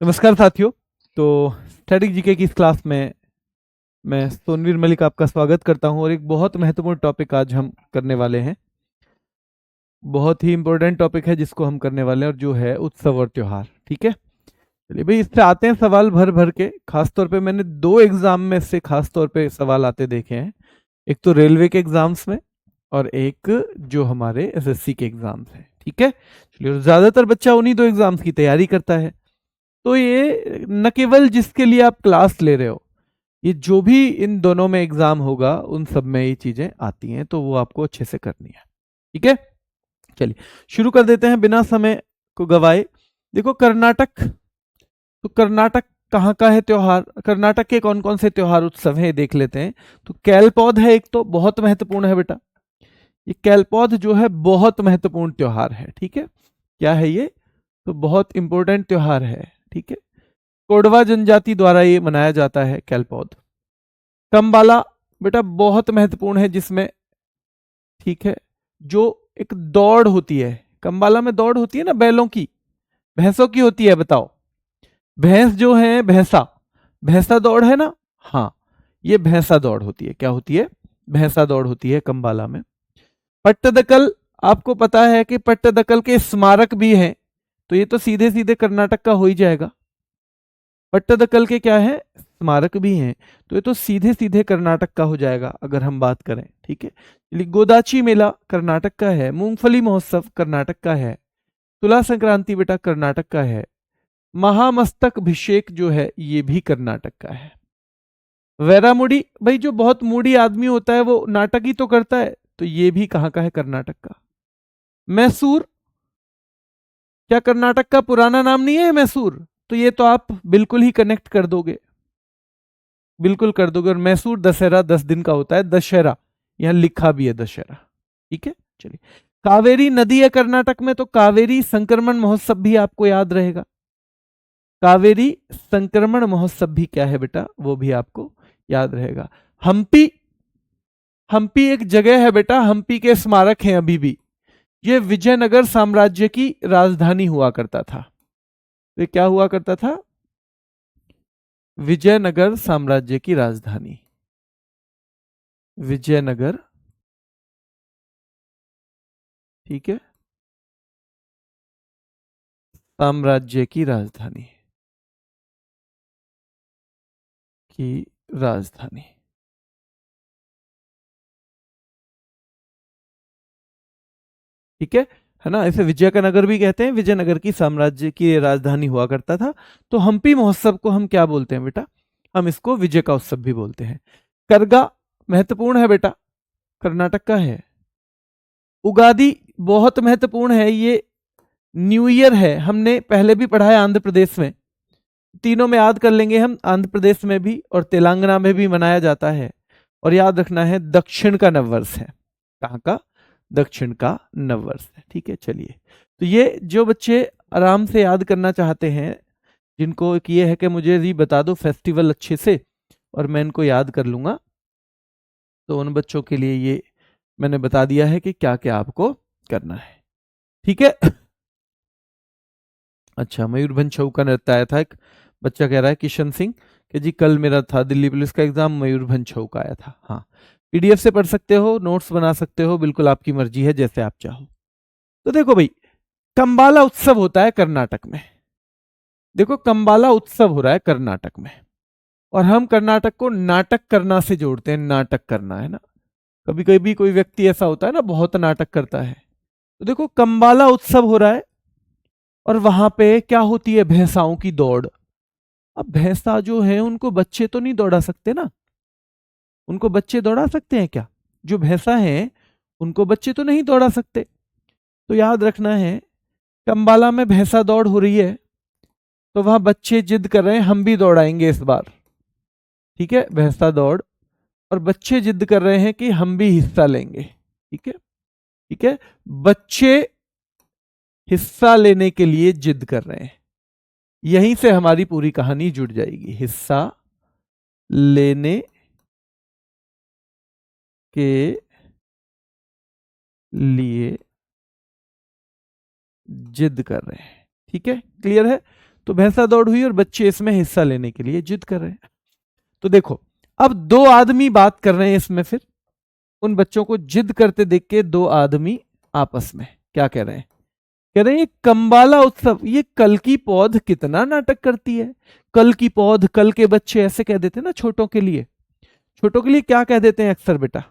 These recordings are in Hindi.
नमस्कार साथियों। तो स्टैटिक जीके की इस क्लास में मैं सोनवीर मलिक आपका स्वागत करता हूं और एक बहुत महत्वपूर्ण टॉपिक आज हम करने वाले हैं। बहुत ही इंपॉर्टेंट टॉपिक है जिसको हम करने वाले हैं और जो है उत्सव और त्योहार। ठीक है, चलिए भाई इससे आते हैं सवाल भर भर के। खासतौर पे मैंने दो एग्जाम में से खासतौर पे सवाल आते देखे हैं, एक तो रेलवे के एग्जाम्स में और एक जो हमारे एसएससी के एग्जाम्स हैं। ठीक है, चलिए, और ज्यादातर बच्चा उन्हीं दो एग्जाम्स की तैयारी करता है। तो ये न केवल जिसके लिए आप क्लास ले रहे हो, ये जो भी इन दोनों में एग्जाम होगा उन सब में ये चीजें आती हैं, तो वो आपको अच्छे से करनी है। ठीक है, चलिए शुरू कर देते हैं बिना समय को गवाए। देखो कर्नाटक, तो कर्नाटक कहाँ का है त्योहार, कर्नाटक के कौन कौन से त्योहार उत्सव हैं ये देख लेते हैं। तो कैलपौध है एक, तो बहुत महत्वपूर्ण है बेटा। ये कैलपौध जो है बहुत महत्वपूर्ण त्योहार है। ठीक है, क्या है ये, तो बहुत इंपॉर्टेंट त्योहार है। ठीक है, कोडवा जनजाति द्वारा ये मनाया जाता है कैलपौध। कम्बाला बेटा बहुत महत्वपूर्ण है जिसमें, ठीक है, जो एक दौड़ होती है, कम्बाला में दौड़ होती है ना बैलों की, भैंसों की होती है, बताओ। भैंस जो है, भैंसा, भैंसा दौड़ है ना, हाँ, ये भैंसा दौड़ होती है। क्या होती है, भैंसा दौड़ होती है कम्बाला में। पट्टदकल, आपको पता है कि पट्टदकल के स्मारक भी हैं, तो ये तो सीधे सीधे कर्नाटक का हो ही जाएगा। पट्टदकल के क्या है, स्मारक भी हैं, तो ये तो सीधे सीधे कर्नाटक का हो जाएगा अगर हम बात करें। ठीक है, चलिए, गोदाची मेला कर्नाटक का है, मूंगफली महोत्सव कर्नाटक का है, तुला संक्रांति बेटा कर्नाटक का है, महामस्तक अभिषेक जो है ये भी कर्नाटक का है। वैरामुडी, भाई जो बहुत मूडी आदमी होता है वो नाटक ही तो करता है, तो ये भी कहाँ का है, कर्नाटक का। मैसूर, क्या कर्नाटक का पुराना नाम नहीं है मैसूर, तो ये तो आप बिल्कुल ही कनेक्ट कर दोगे, बिल्कुल कर दोगे। और मैसूर दशहरा 10 दिन का होता है, दशहरा यहां लिखा भी है दशहरा। ठीक है, चलिए, कावेरी नदी है कर्नाटक में, तो कावेरी संक्रमण महोत्सव भी आपको याद रहेगा। कावेरी संक्रमण महोत्सव भी क्या है बेटा, वो भी आपको याद रहेगा। हम्पी, हम्पी एक जगह है बेटा, हम्पी के स्मारक हैं अभी भी। ये विजयनगर साम्राज्य की राजधानी हुआ करता था। ये क्या हुआ करता था, विजयनगर साम्राज्य की राजधानी, विजयनगर। ठीक है, साम्राज्य की राजधानी, की राजधानी। ठीक है ना, इसे विजय का नगर भी कहते हैं, विजयनगर की साम्राज्य की राजधानी हुआ करता था। तो हम्पी महोत्सव को हम क्या बोलते हैं बेटा, हम इसको विजय का उत्सव भी बोलते हैं। करगा महत्वपूर्ण है बेटा, कर्नाटक का है। उगादी बहुत महत्वपूर्ण है, ये न्यू ईयर है, हमने पहले भी पढ़ा है आंध्र प्रदेश में। तीनों में याद कर लेंगे हम, आंध्र प्रदेश में भी और तेलंगाना में भी मनाया जाता है। और याद रखना है दक्षिण का नववर्ष है, कहाँ का, दक्षिण का नववर्ष है। ठीक है, चलिए, तो ये जो बच्चे आराम से याद करना चाहते हैं, जिनको एक ये है कि मुझे भी बता दो फेस्टिवल अच्छे से और मैं इनको याद कर लूंगा, तो उन बच्चों के लिए ये मैंने बता दिया है कि क्या क्या आपको करना है। ठीक है, अच्छा, मयूरभंज छऊ का नृत्य आया था, एक बच्चा कह रहा है किशन सिंह कि जी कल मेरा था दिल्ली पुलिस का एग्जाम, मयूरभंज छऊ का आया था। हाँ, पीडीएफ से पढ़ सकते हो, नोट्स बना सकते हो, बिल्कुल आपकी मर्जी है, जैसे आप चाहो। तो देखो भाई, कंबाला उत्सव होता है कर्नाटक में। देखो कंबाला उत्सव हो रहा है कर्नाटक में, और हम कर्नाटक को नाटक करना से जोड़ते हैं, नाटक करना है ना। कभी कभी कोई व्यक्ति ऐसा होता है ना बहुत नाटक करता है, तो देखो कंबाला उत्सव हो रहा है और वहां पे क्या होती है, भैंसाओं की दौड़। अब भैंसा जो है उनको बच्चे तो नहीं दौड़ा सकते ना, उनको बच्चे दौड़ा सकते हैं क्या, जो भैंसा है उनको बच्चे तो नहीं दौड़ा सकते। तो याद रखना है, कंबाला में भैंसा दौड़ हो रही है, तो वहां बच्चे जिद कर रहे हैं हम भी दौड़ाएंगे इस बार। ठीक है, भैंसा दौड़, और बच्चे जिद कर रहे हैं कि हम भी हिस्सा लेंगे। ठीक है, ठीक है, बच्चे हिस्सा लेने के लिए जिद कर रहे हैं, यहीं से हमारी पूरी कहानी जुड़ जाएगी। हिस्सा लेने के लिए जिद कर रहे हैं। ठीक है, क्लियर है। तो भैंसा दौड़ हुई और बच्चे इसमें हिस्सा लेने के लिए जिद कर रहे हैं। तो देखो, अब दो आदमी बात कर रहे हैं इसमें, फिर उन बच्चों को जिद करते देख के दो आदमी आपस में क्या कह रहे हैं? कह रहे हैं, ये कंबाला उत्सव, ये कल की पौध कितना नाटक करती है। कल की पौध, कल के बच्चे, ऐसे कह देते हैं ना छोटों के लिए। छोटों के लिए क्या कह देते हैं अक्सर बेटा?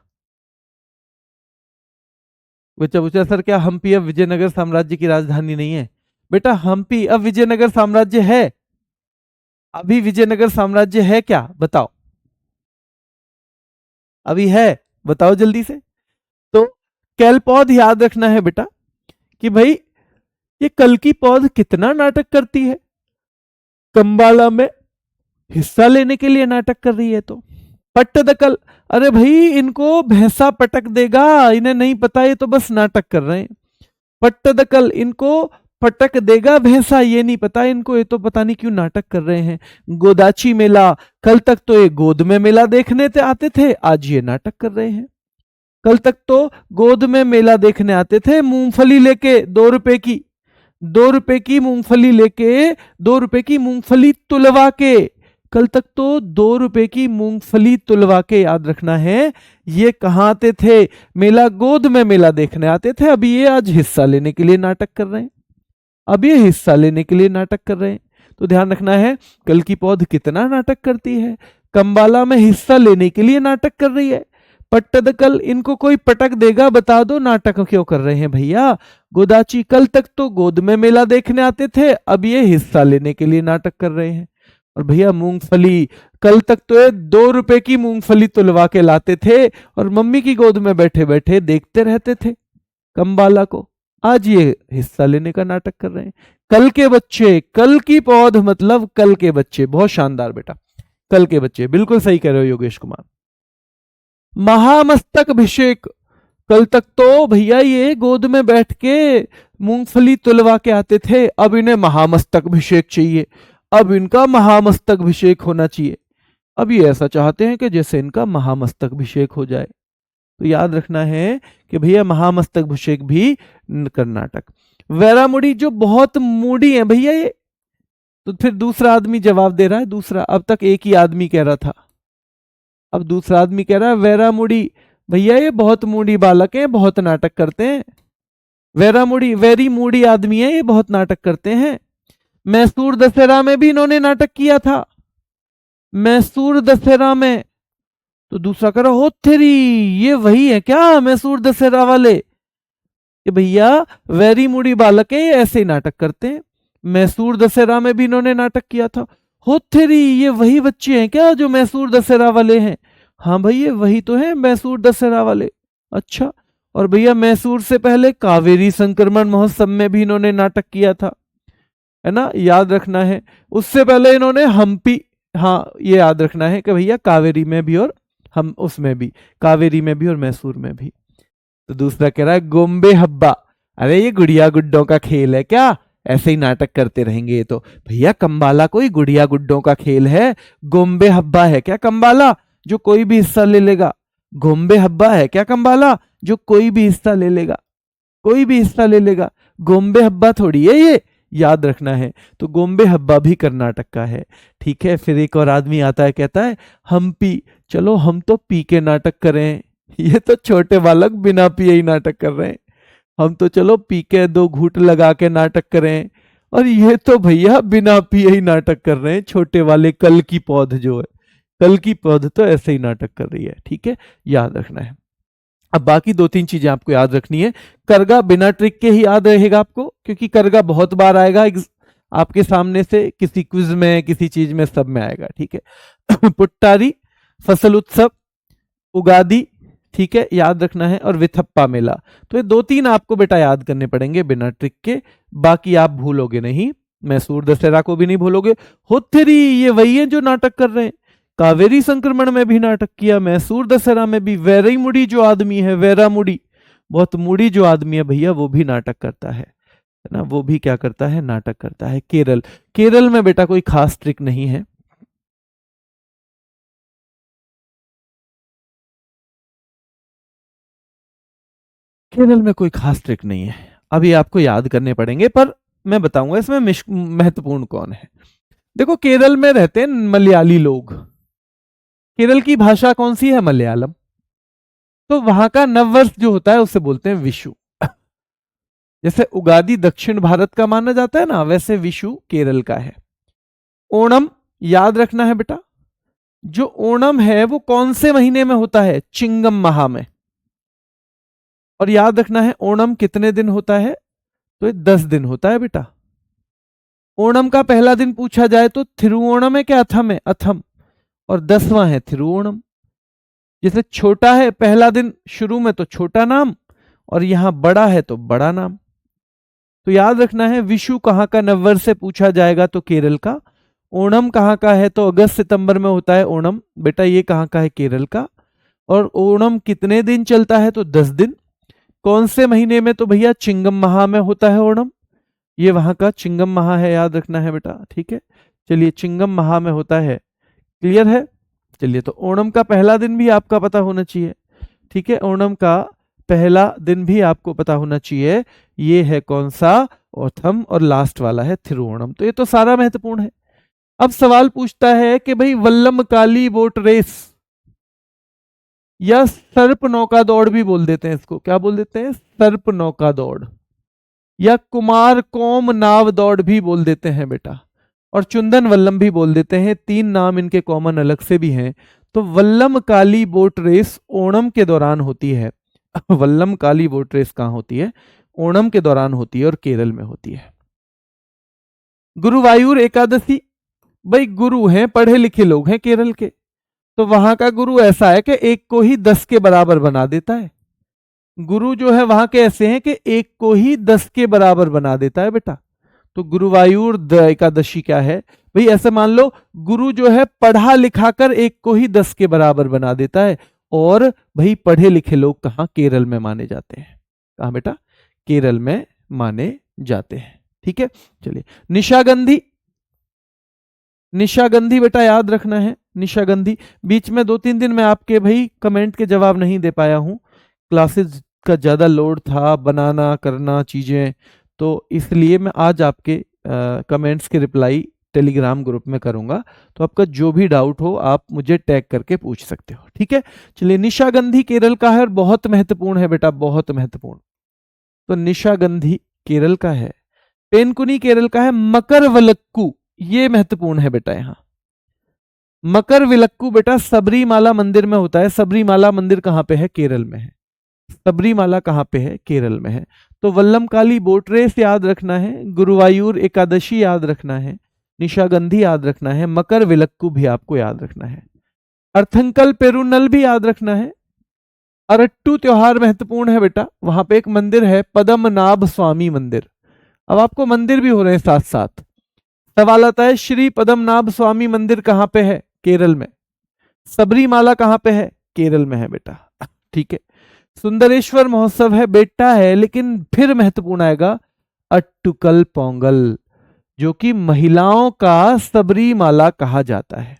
बच्चा पूछा, सर क्या हम्पी अब विजयनगर साम्राज्य की राजधानी नहीं है? बेटा हम्पी अब विजयनगर साम्राज्य है? अभी विजयनगर साम्राज्य है क्या, बताओ? अभी है? बताओ जल्दी से। तो कैलपौध याद रखना है बेटा कि भाई ये कल की पौध कितना नाटक करती है, कंबाला में हिस्सा लेने के लिए नाटक कर रही है। तो पट्टदकल, अरे भाई इनको भैंसा पटक देगा, इन्हें नहीं पता, ये तो बस नाटक कर रहे हैं। पट्टदकल, इनको पटक देगा भैंसा, ये नहीं पता इनको, ये तो पता नहीं क्यों नाटक कर रहे हैं। गोदाची मेला, कल तक तो ये गोद में मेला देखने आते थे, आज ये नाटक कर रहे हैं। कल तक तो गोद में मेला देखने आते थे, मूंगफली लेके 2 रुपए की, 2 रुपए की मूंगफली लेके, 2 रुपए की मूंगफली तुलवा के। कल तक तो 2 रुपए की मूंगफली तुलवा के, याद रखना है। ये कहाँ आते थे? मेला, गोद में मेला देखने आते थे। अभी ये आज हिस्सा लेने के लिए नाटक कर रहे हैं। अब ये हिस्सा लेने के लिए नाटक कर रहे हैं। तो ध्यान रखना है, कल की पौध कितना नाटक करती है, कंबाला में हिस्सा लेने के लिए नाटक कर रही है। पट्टदकल, इनको कोई पटक देगा, बता दो नाटक क्यों कर रहे हैं भैया। गोदाची, कल तक तो गोद में मेला देखने आते थे, अब ये हिस्सा लेने के लिए नाटक कर रहे हैं। और भैया मूंगफली, कल तक तो ये 2 रुपए की मूंगफली तुलवा के लाते थे और मम्मी की गोद में बैठे बैठे देखते रहते थे कंबाला को, आज ये हिस्सा लेने का नाटक कर रहे हैं। कल के बच्चे, कल की पौध मतलब कल के बच्चे। बहुत शानदार बेटा, कल के बच्चे, बिल्कुल सही कह रहे हो योगेश कुमार। महामस्तक अभिषेक, कल तक तो भैया ये गोद में बैठ के मूंगफली तुलवा के आते थे, अब इन्हें महामस्तक अभिषेक चाहिए, अब इनका महामस्तक अभिषेक होना चाहिए। अब ये ऐसा चाहते हैं कि जैसे इनका महामस्तक अभिषेक हो जाए। तो याद रखना है कि भैया महामस्तक अभिषेक भी कर्नाटक। वैरामुड़ी, जो बहुत मूडी है भैया ये। तो फिर दूसरा आदमी जवाब दे रहा है, दूसरा, अब तक एक ही आदमी कह रहा था, अब दूसरा आदमी कह रहा है वैरामुड़ी, भैया ये बहुत मूडी बालक हैं, बहुत नाटक करते हैं। वैरामुड़ी, वेरी मूडी आदमी है ये, बहुत नाटक करते हैं। मैसूर दशहरा में भी इन्होंने नाटक किया था, मैसूर दशहरा में। तो दूसरा कह रहा, हो तेरी, ये वही है क्या मैसूर दशहरा वाले? कि भैया वेरी मूडी बालक है, ये ऐसे ही नाटक करते हैं। मैसूर दशहरा में भी इन्होंने नाटक किया था। हो तेरी, ये वही बच्चे हैं क्या जो मैसूर दशहरा वाले हैं? हाँ भैया वही तो है मैसूर दशहरा वाले। अच्छा, और भैया मैसूर से पहले कावेरी संक्रमण महोत्सव में भी इन्होंने नाटक किया था, है ना, याद रखना है। उससे पहले इन्होंने हम्पी, हाँ ये याद रखना है कि भैया कावेरी में भी और हम उसमें भी, कावेरी में भी और मैसूर में भी। तो दूसरा कह रहा है गोम्बे हब्बा, अरे ये गुड़िया गुड्डों का खेल है क्या, ऐसे ही नाटक करते रहेंगे ये तो। भैया कंबाला कोई गुड़िया गुड्डों का खेल है? गोम्बे हब्बा है क्या कंबाला जो कोई भी हिस्सा ले लेगा? गोम्बे हब्बा है क्या कंबाला जो कोई भी हिस्सा ले लेगा? कोई भी हिस्सा ले लेगा, गोम्बे हब्बा थोड़ी है ये, याद रखना है। तो गोम्बे हब्बा भी कर्नाटक का है। ठीक है, फिर एक और आदमी आता है, कहता है हम्पी, चलो हम तो पी के नाटक करें, ये तो छोटे बालक बिना पिए ही नाटक कर रहे हैं। हम तो चलो पी के 2 घूंट लगा के नाटक करें, और ये तो भैया बिना पिए ही नाटक कर रहे हैं, छोटे वाले कल की पौध जो है, कल की पौध तो ऐसे ही नाटक कर रही है। ठीक है, याद रखना है। अब बाकी 2-3 चीजें आपको याद रखनी है। करगा बिना ट्रिक के ही याद रहेगा आपको, क्योंकि करगा बहुत बार आएगा आपके सामने से, किसी क्विज में, किसी चीज में, सब में आएगा। ठीक है पुट्टारी, फसल उत्सव, उगादी, ठीक है, याद रखना है, और विथप्पा मेला। तो ये 2-3 आपको बेटा याद करने पड़ेंगे बिना ट्रिक के, बाकी आप भूलोगे नहीं। मैसूर दशहरा को भी नहीं भूलोगे। होथेरी, ये वही है जो नाटक कर रहे हैं, कावेरी संक्रमण में भी नाटक किया, मैसूर दशहरा में भी। वेरी मुड़ी जो आदमी है, वेरा मुड़ी, बहुत मुड़ी जो आदमी है भैया, वो भी नाटक करता है ना, वो भी क्या करता है, नाटक करता है। केरल, केरल में बेटा कोई खास ट्रिक नहीं है। केरल में कोई खास ट्रिक नहीं है, अभी आपको याद करने पड़ेंगे, पर मैं बताऊंगा इसमें महत्वपूर्ण कौन है। देखो, केरल में रहते हैं मलयाली लोग। केरल की भाषा कौन सी है? मलयालम। तो वहां का नववर्ष जो होता है उसे बोलते हैं विशु। जैसे उगादि दक्षिण भारत का माना जाता है ना, वैसे विशु केरल का है। ओणम याद रखना है बेटा, जो ओणम है वो कौन से महीने में होता है? चिंगम माह में। और याद रखना है ओणम कितने दिन होता है? तो ये 10 दिन होता है बेटा। ओणम का पहला दिन पूछा जाए तो थिरुओणम है क्या अथम है? अथम। और 10वां है थिरुओणम। जैसे छोटा है पहला दिन शुरू में तो छोटा नाम, और यहां बड़ा है तो बड़ा नाम। तो याद रखना है विशु कहां का नववर्ष से पूछा जाएगा तो केरल का। ओणम कहां का है? तो अगस्त सितंबर में होता है ओणम, बेटा ये कहां का है? केरल का। और ओणम कितने दिन चलता है? तो 10 दिन। कौन से महीने में? तो भैया चिंगम माह में होता है ओणम। ये वहां का चिंगम माह है, याद रखना है बेटा, ठीक है। चलिए, चिंगम माह में होता है, क्लियर है। चलिए, तो ओणम का पहला दिन भी आपका पता होना चाहिए, ठीक है। ओणम का पहला दिन भी आपको पता होना चाहिए। ये है कौन सा? ओथम। और लास्ट वाला है थिरुओणम। तो ये तो सारा महत्वपूर्ण है। अब सवाल पूछता है कि भाई वल्लम काली बोट रेस, या सर्प नौका दौड़ भी बोल देते हैं इसको, क्या बोल देते हैं? सर्प नौका दौड़, या कुमार कोम नाव दौड़ भी बोल देते हैं बेटा, और चुंदन वल्लम भी बोल देते हैं। 3 नाम इनके कॉमन अलग से भी हैं। तो वल्लम काली बोट रेस ओणम के दौरान होती है। वल्लम काली बोट रेस कहां होती है? ओणम के दौरान होती है और केरल में होती है। गुरुवायूर एकादशी, भाई गुरु हैं, पढ़े लिखे लोग हैं केरल के, तो वहां का गुरु ऐसा है कि एक को ही 10 के बराबर बना देता है। गुरु जो है वहां के ऐसे हैं कि एक को ही 10 के बराबर बना देता है बेटा। तो गुरुवायूर एकादशी क्या है भाई? ऐसे मान लो गुरु जो है पढ़ा लिखा कर एक को ही 10 के बराबर बना देता है। और भाई पढ़े लिखे लोग कहां? केरल में माने जाते हैं। कहां बेटा? केरल में माने जाते हैं, ठीक है। चलिए, निशागंधी, निशागंधी बेटा याद रखना है। निशागंधी, बीच में 2-3 दिन मैं आपके भाई कमेंट के जवाब नहीं दे पाया हूं, क्लासेस का ज्यादा लोड था, बनाना करना चीजें, तो इसलिए मैं आज आपके कमेंट्स के रिप्लाई टेलीग्राम ग्रुप में करूंगा। तो आपका जो भी डाउट हो आप मुझे टैग करके पूछ सकते हो, ठीक है। चलिए, निशागंधी केरल का है और बहुत महत्वपूर्ण है बेटा, बहुत महत्वपूर्ण। तो निशागंधी केरल का है। पेनकुनी केरल का है। मकर विलक्कू, ये महत्वपूर्ण है बेटा। यहां मकर विलक्कू बेटा सबरीमाला मंदिर में होता है। सबरीमाला मंदिर कहां पे है? केरल में है। सबरीमाला कहां पे है? केरल में है। तो वल्लम काली बोट रेस याद रखना है, गुरुवायूर एकादशी याद रखना है, निशागंधी याद रखना है, मकर विलक्कू भी आपको याद रखना है, अर्थंकल पेरुनल भी याद रखना है। अरट्टू त्योहार महत्वपूर्ण है बेटा, वहां पे एक मंदिर है पद्मनाभ स्वामी मंदिर। अब आपको मंदिर भी हो रहे हैं साथ साथ। सवाल आता है श्री पद्मनाभ स्वामी मंदिर कहां पे है? केरल में। सबरीमाला कहां पे है? केरल में है बेटा, ठीक है। सुंदरेश्वर महोत्सव है बेटा, है लेकिन फिर महत्वपूर्ण आएगा अट्टुकल पोंगल, जो कि महिलाओं का सबरीमाला कहा जाता है।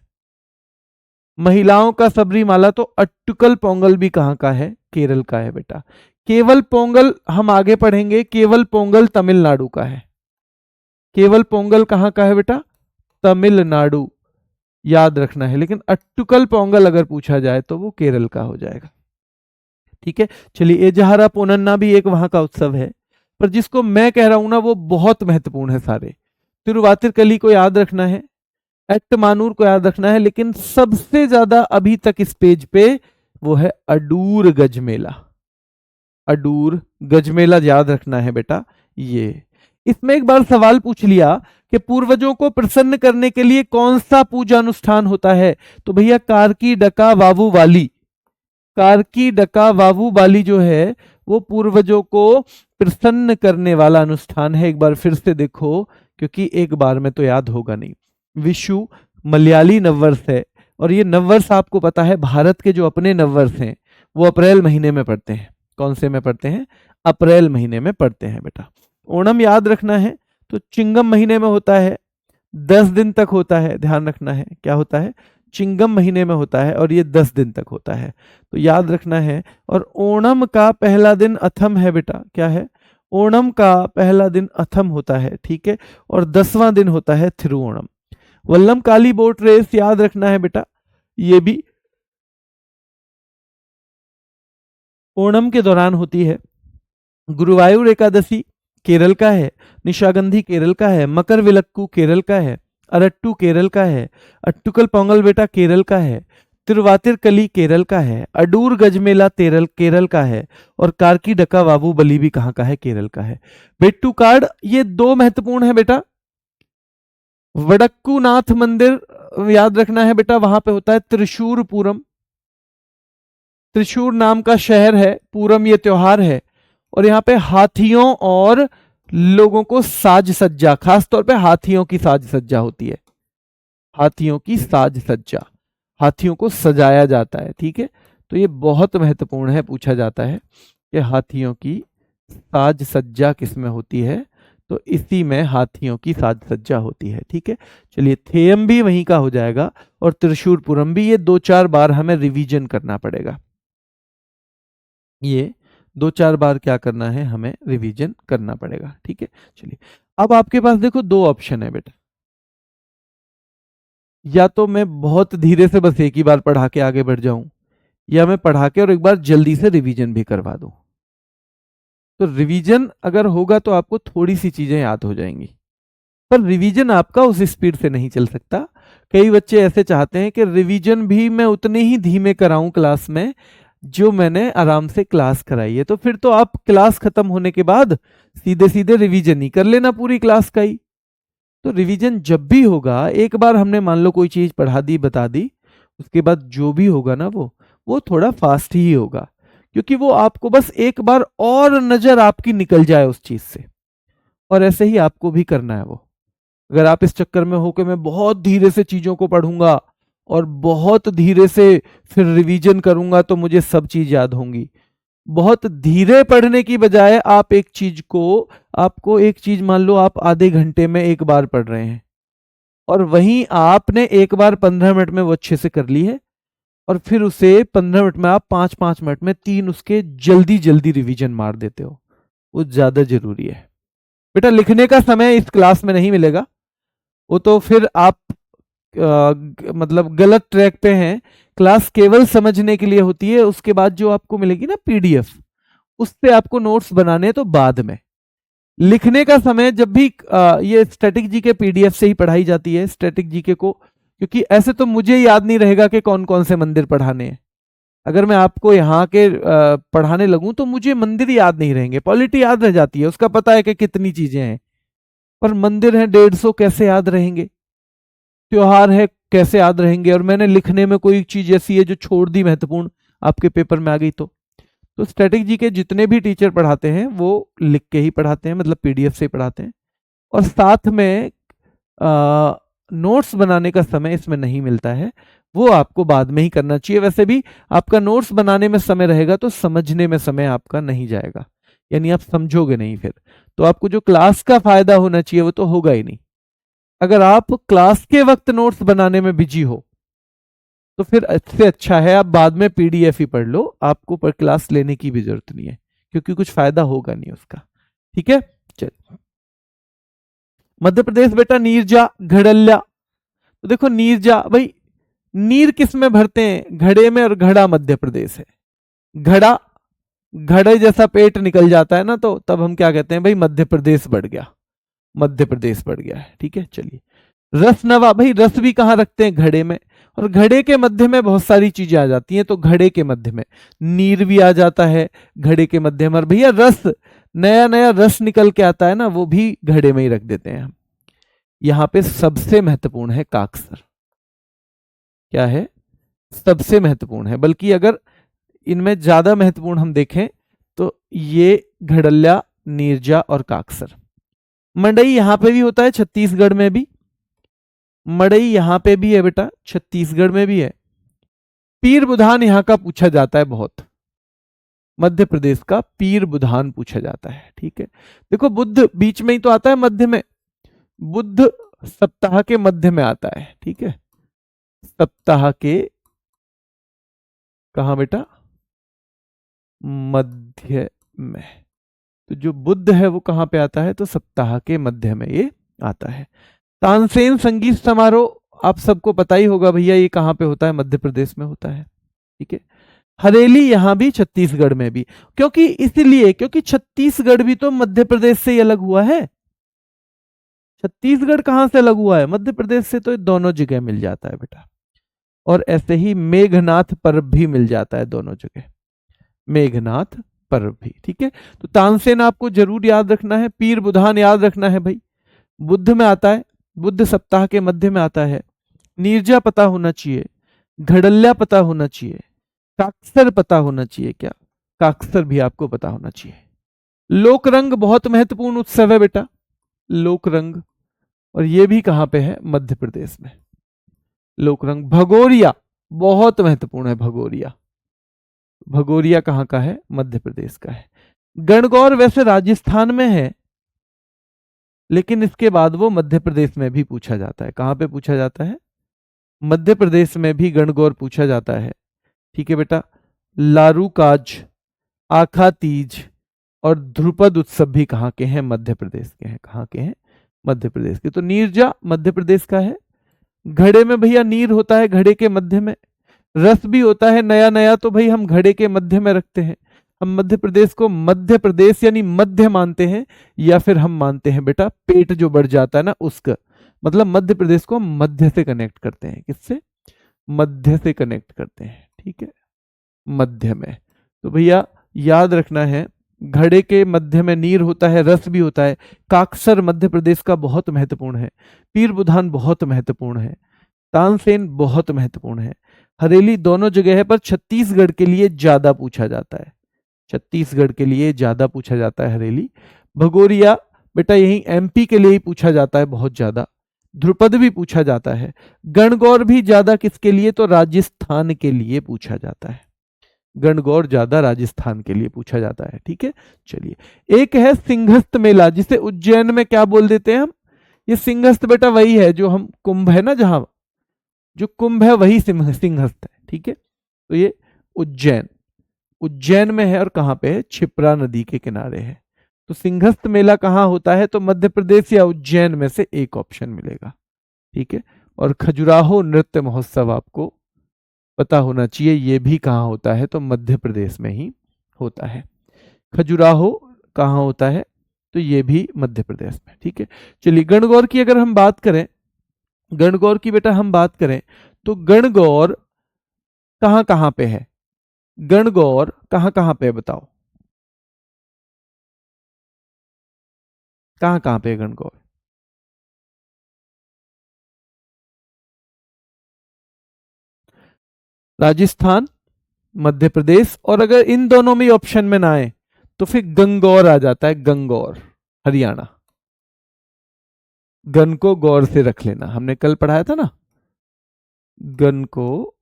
महिलाओं का सबरीमाला, तो अट्टुकल पोंगल भी कहां का है? केरल का है बेटा। केवल पोंगल हम आगे पढ़ेंगे, केवल पोंगल तमिलनाडु का है। केवल पोंगल कहां का है बेटा? तमिलनाडु, याद रखना है। लेकिन अट्टुकल पोंगल अगर पूछा जाए तो वो केरल का हो जाएगा, ठीक है। चलिए, एजहारा पोनन्ना भी एक वहां का उत्सव है, पर जिसको मैं कह रहा हूं ना वो बहुत महत्वपूर्ण है सारे। तिरुवातिरकली को याद रखना है, एट्टमानूर को याद रखना है, लेकिन सबसे ज्यादा अभी तक इस पेज पे वो है अडूर गजमेला। अडूर गजमेला याद रखना है बेटा। ये इसमें एक बार सवाल पूछ लिया कि पूर्वजों को प्रसन्न करने के लिए कौन सा पूजा अनुष्ठान होता है? तो भैया कारकी डका वावू वाली, कारकी डका वावू बाली जो है वो पूर्वजों को प्रसन्न करने वाला अनुष्ठान है। एक बार फिर से देखो, क्योंकि एक बार में तो याद होगा नहीं। विशु मलयाली नववर्ष है, और ये नववर्ष आपको पता है भारत के जो अपने नववर्ष हैं वो अप्रैल महीने में पड़ते हैं। कौन से में पड़ते हैं? अप्रैल महीने में पड़ते हैं बेटा। ओणम याद रखना है, तो चिंगम महीने में होता है, 10 दिन तक होता है, ध्यान रखना है। क्या होता है? चिंगम महीने में होता है और ये 10 दिन तक होता है, तो याद रखना है। और ओणम का पहला दिन अथम है बेटा। क्या है? ओणम का पहला दिन अथम होता है, ठीक है, और 10वां दिन होता है थिरुओणम। वल्लम काली बोट रेस याद रखना है बेटा, ये भी ओणम के दौरान होती है। गुरुवायूर एकादशी केरल का है, निशागंधी केरल का है, मकर विलक्कू केरल का है, अरट्टू केरल का है, अट्टुकल पोंगल बेटा केरल का है, तिरुवातिर कली केरल का है, अडूर गजमेला केरल का है, और कार्की डका वाबू बली भी कहाँ का है, केरल का है। बेट्टू कार्ड, ये दो महत्वपूर्ण है बेटा। वडक्कूनाथ मंदिर याद रखना है बेटा, वहां पे होता है त्रिशूर पूरम। त्रिशूर नाम का शहर है, पूरम ये त्योहार है, और यहाँ पे हाथियों और लोगों को साज सज्जा, खासतौर पे हाथियों की साज सज्जा होती है। हाथियों की साज सज्जा, हाथियों को सजाया जाता है, ठीक है। तो ये बहुत महत्वपूर्ण है, पूछा जाता है कि हाथियों की साज सज्जा किसमें होती है, तो इसी में हाथियों की साज सज्जा होती है, ठीक है। चलिए, थेयम भी वहीं का हो जाएगा, और त्रिशूरपुरम भी। ये 2-4 बार हमें रिवीजन करना पड़ेगा, ये 2-4 बार क्या करना है, हमें रिवीजन करना पड़ेगा, ठीक है। चलिए, अब आपके पास देखो 2 ऑप्शन है बेटा, या तो मैं बहुत धीरे से बस एक ही बार पढ़ा के आगे बढ़ जाऊं, या मैं पढ़ा के और एक बार जल्दी से रिवीजन भी करवा दूं। तो रिवीजन अगर होगा तो आपको थोड़ी सी चीजें याद हो जाएंगी, पर रिवीजन आपका उस स्पीड से नहीं चल सकता। कई बच्चे ऐसे चाहते हैं कि रिवीजन भी मैं उतने ही धीमे कराऊं क्लास में जो मैंने आराम से क्लास कराई है, तो फिर तो आप क्लास खत्म होने के बाद सीधे सीधे रिवीजन ही कर लेना पूरी क्लास का ही। तो रिवीजन जब भी होगा, एक बार हमने मान लो कोई चीज पढ़ा दी, बता दी, उसके बाद जो भी होगा ना वो थोड़ा फास्ट ही होगा, क्योंकि वो आपको बस एक बार और नजर आपकी निकल जाए उस चीज से। और ऐसे ही आपको भी करना है वो। अगर आप इस चक्कर में हो कि मैं बहुत धीरे से चीजों को पढ़ूंगा और बहुत धीरे से फिर रिवीजन करूंगा तो मुझे सब चीज याद होंगी, बहुत धीरे पढ़ने की बजाय आप एक चीज को, आपको एक चीज मान लो आप आधे घंटे में एक बार पढ़ रहे हैं, और वहीं आपने एक बार 15 मिनट में वो अच्छे से कर ली है, और फिर उसे 15 मिनट में आप 5-5 मिनट में 3 उसके जल्दी जल्दी रिवीजन मार देते हो, वो ज्यादा जरूरी है बेटा। लिखने का समय इस क्लास में नहीं मिलेगा, वो तो फिर आप मतलब गलत ट्रैक पे हैं। क्लास केवल समझने के लिए होती है, उसके बाद जो आपको मिलेगी ना पीडीएफ, उससे आपको नोट्स बनाने हैं तो बाद में। लिखने का समय जब भी ये स्टैटिक जीके पीडीएफ से ही पढ़ाई जाती है, स्टैटिक जीके को, क्योंकि ऐसे तो मुझे याद नहीं रहेगा कि कौन कौन से मंदिर पढ़ाने हैं। अगर मैं आपको यहाँ के पढ़ाने लगूं तो मुझे मंदिर याद नहीं रहेंगे, पॉलिटी याद रह जाती है, उसका पता है कि कितनी चीजें हैं, पर मंदिर हैं 150 कैसे याद रहेंगे, त्योहार है कैसे याद रहेंगे, और मैंने लिखने में कोई चीज ऐसी है जो छोड़ दी महत्वपूर्ण, आपके पेपर में आ गई तो स्टैटिक जी के जितने भी टीचर पढ़ाते हैं वो लिख के ही पढ़ाते हैं, मतलब पीडीएफ से ही पढ़ाते हैं, और साथ में नोट्स बनाने का समय इसमें नहीं मिलता है, वो आपको बाद में ही करना चाहिए। वैसे भी आपका नोट्स बनाने में समय रहेगा तो समझने में समय आपका नहीं जाएगा, यानी आप समझोगे नहीं, फिर तो आपको जो क्लास का फायदा होना चाहिए वो तो होगा ही नहीं। अगर आप क्लास के वक्त नोट्स बनाने में बिजी हो तो फिर इससे अच्छा है आप बाद में पीडीएफ ही पढ़ लो, आपको पर क्लास लेने की भी जरूरत नहीं है, क्योंकि कुछ फायदा होगा नहीं उसका, ठीक है। चल, मध्य प्रदेश बेटा, नीरजा घड़ल्या। तो देखो नीरजा भाई, नीर किस में भरते हैं, घड़े में, और घड़ा मध्य प्रदेश है। घड़ा, घड़े जैसा पेट निकल जाता है ना, तो तब हम क्या कहते हैं भाई, मध्य प्रदेश बढ़ गया, मध्य प्रदेश बढ़ गया है, ठीक है। चलिए, रस नवा भाई, रस भी कहाँ रखते हैं, घड़े में, और घड़े के मध्य में बहुत सारी चीजें आ जाती हैं, तो घड़े के मध्य में नीर भी आ जाता है, घड़े के मध्य में। और भैया रस, नया नया रस निकल के आता है ना, वो भी घड़े में ही रख देते हैं हम। यहाँ पे सबसे महत्वपूर्ण है काकसर, क्या है, सबसे महत्वपूर्ण है, बल्कि अगर इनमें ज्यादा महत्वपूर्ण हम देखें तो ये घड़ल्या, नीरजा और काकसर। मंडई यहां पे भी होता है, छत्तीसगढ़ में भी, मड़ई यहां पे भी है बेटा, छत्तीसगढ़ में भी है। पीर बुधान यहां का पूछा जाता है बहुत, मध्य प्रदेश का पीर बुधान पूछा जाता है, ठीक है। देखो बुद्ध बीच में ही तो आता है, मध्य में, बुद्ध सप्ताह के मध्य में आता है, ठीक है, सप्ताह के कहा बेटा, मध्य में। तो जो बुद्ध है वो कहाँ पे आता है, तो सप्ताह के मध्य में ये आता है। तानसेन संगीत समारोह आप सबको पता ही होगा भैया, ये कहाँ पे होता है, मध्य प्रदेश में होता है। ठीक है, हरेली यहां भी छत्तीसगढ़ में भी, क्योंकि इसलिए क्योंकि छत्तीसगढ़ भी तो मध्य प्रदेश से ही अलग हुआ है। छत्तीसगढ़ कहां से अलग हुआ है, मध्य प्रदेश से, तो ये दोनों जगह मिल जाता है बेटा। और ऐसे ही मेघनाथ पर्व भी मिल जाता है दोनों जगह, मेघनाथ पर्व भी। ठीक है, तो तानसेन आपको जरूर याद रखना है, पीर बुधान याद रखना है भाई, बुद्ध में आता है, बुद्ध सप्ताह के मध्य में आता है। नीरजा पता होना चाहिए, घड़ल्ला पता होना चाहिए, काक्सर पता होना चाहिए, क्या काक्सर भी आपको पता होना चाहिए। लोकरंग बहुत महत्वपूर्ण उत्सव है बेटा, लोकरंग, और ये भी कहां पे है, मध्य प्रदेश में, लोकरंग। भगोरिया बहुत महत्वपूर्ण है, भगोरिया, भगोरिया कहां का है, मध्य प्रदेश का है। गणगौर वैसे राजस्थान में है, लेकिन इसके बाद वो मध्य प्रदेश में भी पूछा जाता है। कहां पे पूछा जाता है, मध्य प्रदेश में भी गणगौर पूछा जाता है। ठीक है बेटा, लारू काज, आखा तीज और ध्रुपद उत्सव भी कहां के हैं, मध्य प्रदेश के हैं। कहां के हैं, मध्य प्रदेश के। तो नीरजा मध्य प्रदेश का है। घड़े में भैया नीर होता है, घड़े के मध्य में रस भी होता है नया नया, तो भाई हम घड़े के मध्य में रखते हैं। हम मध्य प्रदेश को मध्य प्रदेश यानी मध्य मानते हैं, या फिर हम मानते हैं बेटा पेट जो बढ़ जाता है ना उसका, मतलब मध्य प्रदेश को हम मध्य से कनेक्ट करते हैं। किससे, मध्य से कनेक्ट करते हैं। ठीक है, मध्य में। तो भैया याद रखना है, घड़े के मध्य में नीर होता है, रस भी होता है। काक्सर मध्य प्रदेश का बहुत महत्वपूर्ण है, पीर बुधान बहुत महत्वपूर्ण है, तानसेन बहुत महत्वपूर्ण है, हरेली दोनों जगह है, पर छत्तीसगढ़ के लिए ज्यादा पूछा जाता है, छत्तीसगढ़ के लिए ज्यादा पूछा जाता है हरेली। भगोरिया बेटा यही एमपी के लिए ही पूछा जाता है बहुत ज्यादा। ध्रुपद भी पूछा जाता है। गणगौर भी ज्यादा किसके लिए, तो राजस्थान के लिए पूछा जाता है, गणगौर ज्यादा राजस्थान के लिए पूछा जाता है। ठीक है, चलिए एक है सिंहस्थ मेला, जिसे उज्जैन में क्या बोल देते हैं हम, ये सिंहस्थ बेटा वही है जो हम कुंभ है ना, जहां जो कुंभ है वही सिंहस्थ है। ठीक है, तो ये उज्जैन, उज्जैन में है, और कहां पे है, क्षिप्रा नदी के किनारे है। तो सिंहस्थ मेला कहां होता है, तो मध्य प्रदेश या उज्जैन में से एक ऑप्शन मिलेगा। ठीक है, और खजुराहो नृत्य महोत्सव आपको पता होना चाहिए, ये भी कहां होता है, तो मध्य प्रदेश में ही होता है। खजुराहो कहां होता है, तो ये भी मध्य प्रदेश में। ठीक है, चलिए गणगौर की अगर हम बात करें, गणगौर की बेटा हम बात करें, तो गणगौर कहां कहां पे है, गणगौर कहां कहां पे है बताओ, कहां कहां पे है गणगौर, राजस्थान, मध्य प्रदेश, और अगर इन दोनों में ऑप्शन में ना आए तो फिर गंगौर आ जाता है, गंगौर हरियाणा। गन को गौर से रख लेना, हमने कल पढ़ाया था ना, गन को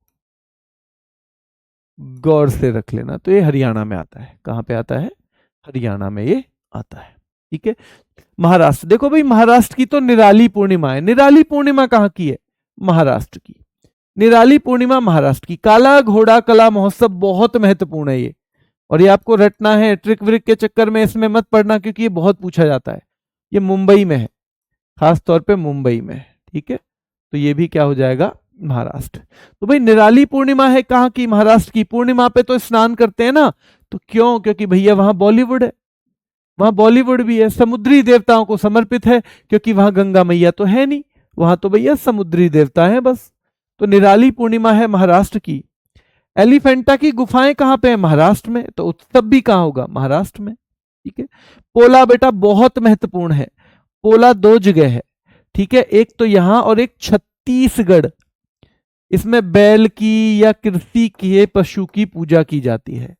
गौर से रख लेना, तो ये हरियाणा में आता है। कहां पे आता है, हरियाणा में ये आता है। ठीक है, महाराष्ट्र, देखो भाई महाराष्ट्र की तो निराली पूर्णिमा है, निराली पूर्णिमा कहां की है, महाराष्ट्र की, निराली पूर्णिमा महाराष्ट्र की। काला घोड़ा कला महोत्सव बहुत महत्वपूर्ण है ये, और ये आपको रटना है, ट्रिक व्रिक के चक्कर में इसमें मत पढ़ना, क्योंकि ये बहुत पूछा जाता है। ये मुंबई में है, खास तौर पे मुंबई में है। ठीक है, तो ये भी क्या हो जाएगा, महाराष्ट्र। तो भाई निराली पूर्णिमा है कहां की, महाराष्ट्र की। पूर्णिमा पे तो स्नान करते हैं ना, तो क्यों, क्योंकि भैया वहां बॉलीवुड है, वहां बॉलीवुड भी है, समुद्री देवताओं को समर्पित है, क्योंकि वहां गंगा मैया तो है नहीं, वहां तो भैया समुद्री देवता है बस। तो निराली पूर्णिमा है महाराष्ट्र की। एलिफेंटा की गुफाएं कहां पे है, महाराष्ट्र में, तो उत्सव भी कहां होगा, महाराष्ट्र में। ठीक है, पोला बेटा बहुत महत्वपूर्ण है, पोला दो जगह है। ठीक है, एक तो यहां और एक छत्तीसगढ़। इसमें बैल की या कृषि के पशु की पूजा की जाती है।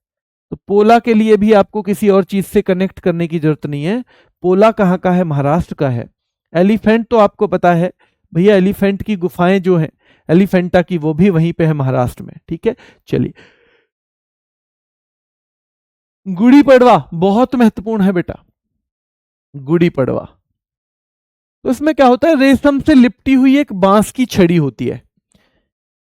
तो पोला के लिए भी आपको किसी और चीज से कनेक्ट करने की जरूरत नहीं है, पोला कहां का है, महाराष्ट्र का है। एलिफेंट तो आपको पता है भैया, एलिफेंट की गुफाएं जो है एलिफेंटा की, वो भी वहीं पे है महाराष्ट्र में। ठीक है, चलिए गुड़ी पड़वा बहुत महत्वपूर्ण है बेटा, गुड़ी पड़वा। तो इसमें क्या होता है, रेशम से लिपटी हुई एक बांस की छड़ी होती है,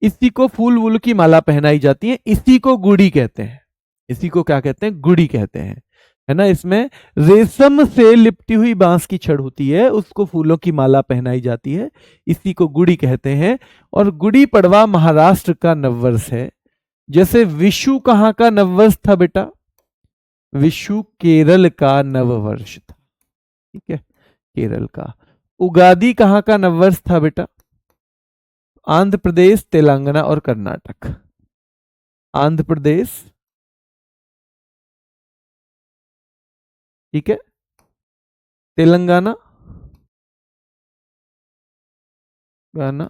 इसी को फूल वूल की माला पहनाई जाती है, इसी को गुड़ी कहते हैं, इसी को क्या कहते हैं, गुड़ी कहते हैं। है ना। इसमें रेशम से लिपटी हुई बांस की छड़ होती है, उसको फूलों की माला पहनाई जाती है, इसी को गुड़ी कहते हैं। और गुड़ी पड़वा महाराष्ट्र का नववर्ष है। जैसे विशु कहाँ का नववर्ष था बेटा? विशु केरल का नववर्ष था, ठीक है, केरल का। उगादि कहाँ का नववर्ष था बेटा? आंध्र प्रदेश, तेलंगाना और कर्नाटक। आंध्र प्रदेश, ठीक है, तेलंगाना, गाना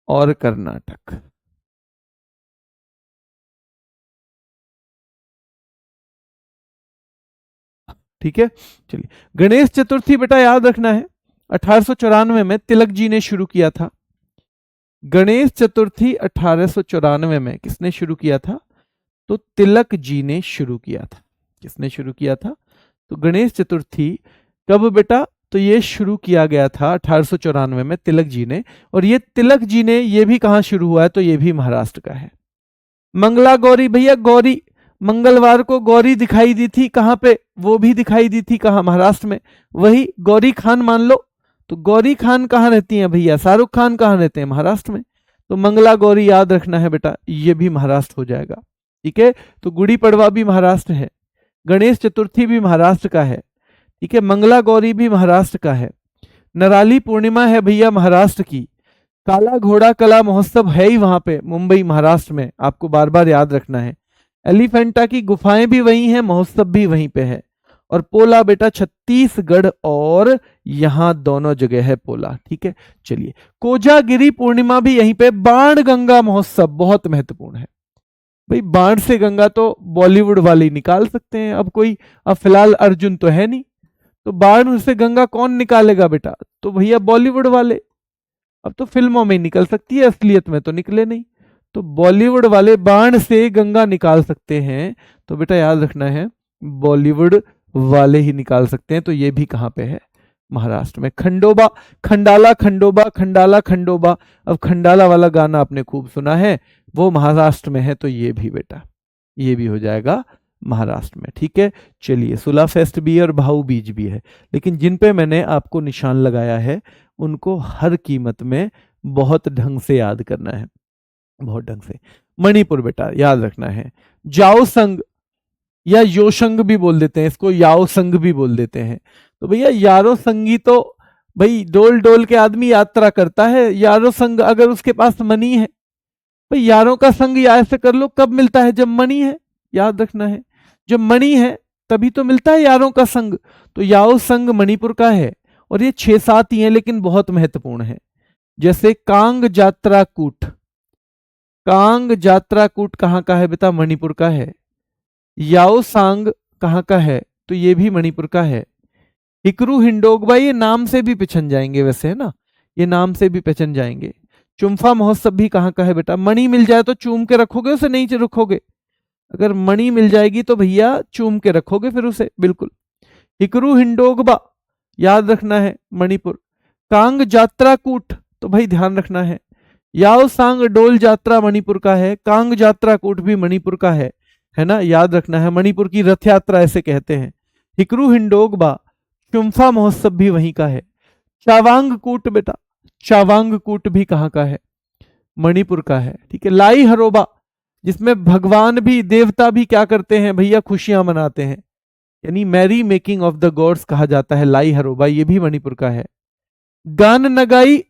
और कर्नाटक। ठीक है, चलिए। गणेश चतुर्थी बेटा याद रखना है, 1894 में तिलक जी ने शुरू किया था। गणेश चतुर्थी 1894 में किसने शुरू किया था? तो तिलक जी ने शुरू किया था। किसने शुरू किया था? तो गणेश चतुर्थी कब बेटा? तो ये शुरू किया गया था 1894 में तिलक जी ने। और ये तिलक जी ने, ये भी कहां शुरू हुआ है? तो ये भी महाराष्ट्र का है। मंगला गौरी भैया, गौरी मंगलवार को गौरी दिखाई दी थी, कहां पे? वो भी दिखाई दी थी, कहां? महाराष्ट्र में। वही गौरी खान मान लो। तो गौरी खान कहां रहती हैं भैया? शाहरुख खान कहां रहते हैं? महाराष्ट्र में। तो मंगला गौरी याद रखना है बेटा, ये भी महाराष्ट्र हो जाएगा। ठीक है, तो गुड़ी पड़वा भी महाराष्ट्र है, गणेश चतुर्थी भी महाराष्ट्र का है, ठीक है, मंगला गौरी भी महाराष्ट्र का है, नराली पूर्णिमा है भैया महाराष्ट्र की, काला घोड़ा कला महोत्सव है ही वहां पे मुंबई महाराष्ट्र में, आपको बार बार याद रखना है। एलिफेंटा की गुफाएं भी वहीं हैं, महोत्सव भी वहीं पे है। और पोला बेटा छत्तीसगढ़ और यहां दोनों जगह है पोला। ठीक है, चलिए। कोजागिरी पूर्णिमा भी यहीं पे। बाण गंगा महोत्सव बहुत महत्वपूर्ण है भाई। बाण से गंगा तो बॉलीवुड वाले निकाल सकते हैं, अब कोई, अब फिलहाल अर्जुन तो है नहीं, तो बाण से गंगा कौन निकालेगा बेटा? तो भैया बॉलीवुड वाले। अब तो फिल्मों में निकल सकती है, असलियत में तो निकले नहीं, तो बॉलीवुड वाले बाण से गंगा निकाल सकते हैं। तो बेटा याद रखना है, बॉलीवुड वाले ही निकाल सकते हैं। तो ये भी कहां पे है? महाराष्ट्र में। खंडोबा, खंडाला खंडोबा, खंडाला खंडोबा, अब खंडाला वाला गाना आपने खूब सुना है, वो महाराष्ट्र में है। तो ये भी बेटा, ये भी हो जाएगा महाराष्ट्र में। ठीक है, चलिए। सुला फेस्ट भी है और भाऊ बीज भी है, लेकिन जिन पे मैंने आपको निशान लगाया है उनको हर कीमत में बहुत ढंग से याद करना है, बहुत ढंग से। मणिपुर बेटा याद रखना है। जाओ संग या योशंग भी बोल देते हैं इसको, याओ संग भी बोल देते हैं। तो भैया यारो संगी तो भाई डोल डोल के आदमी यात्रा करता है, यारो संग अगर उसके पास मनी है, भाई यारों का संग या ऐसे कर लो, कब मिलता है? जब मनी है, याद रखना है, जब मनी है तभी तो मिलता है यारों का संग। तो याओ संग मणिपुर का है, और ये 6-7 ही है लेकिन बहुत महत्वपूर्ण है। जैसे कांग जात्रा कूट, कांग जात्रा कूट कहाँ का है बेटा? मणिपुर का है। याओ सांग कहाँ का है? तो ये भी मणिपुर का है। हिकरू हिंडोगबा, ये नाम से भी पहचान जाएंगे वैसे, है ना, ये नाम से भी पहचान जाएंगे। चुम्फा महोत्सव भी कहाँ का है बेटा? मणि मिल जाए तो चूम के रखोगे उसे, नहीं रखोगे? अगर मणि मिल जाएगी तो भैया चूम के रखोगे फिर उसे, बिल्कुल। हिकरू हिंडोगबा याद रखना है, मणिपुर। कांग जात्रा कूट तो भाई ध्यान रखना है। याओ सांग डोल जात्रा मणिपुर का है, कांग जात्रा कूट भी मणिपुर का है ना, याद रखना है। मणिपुर की रथ यात्रा ऐसे कहते हैं। हिकरू हिंडोगबा, चुम्फा महोत्सव भी वहीं का है। चावांग कूट बेटा, चावांग कूट भी कहाँ का है? मणिपुर का है। ठीक है, लाई हरोबा, जिसमें भगवान भी देवता भी क्या करते हैं भैया? खुशियां मनाते हैं, यानी merry making of the gods कहा जाता है। लाई हरोबा ये भी मणिपुर का है। गान नगाई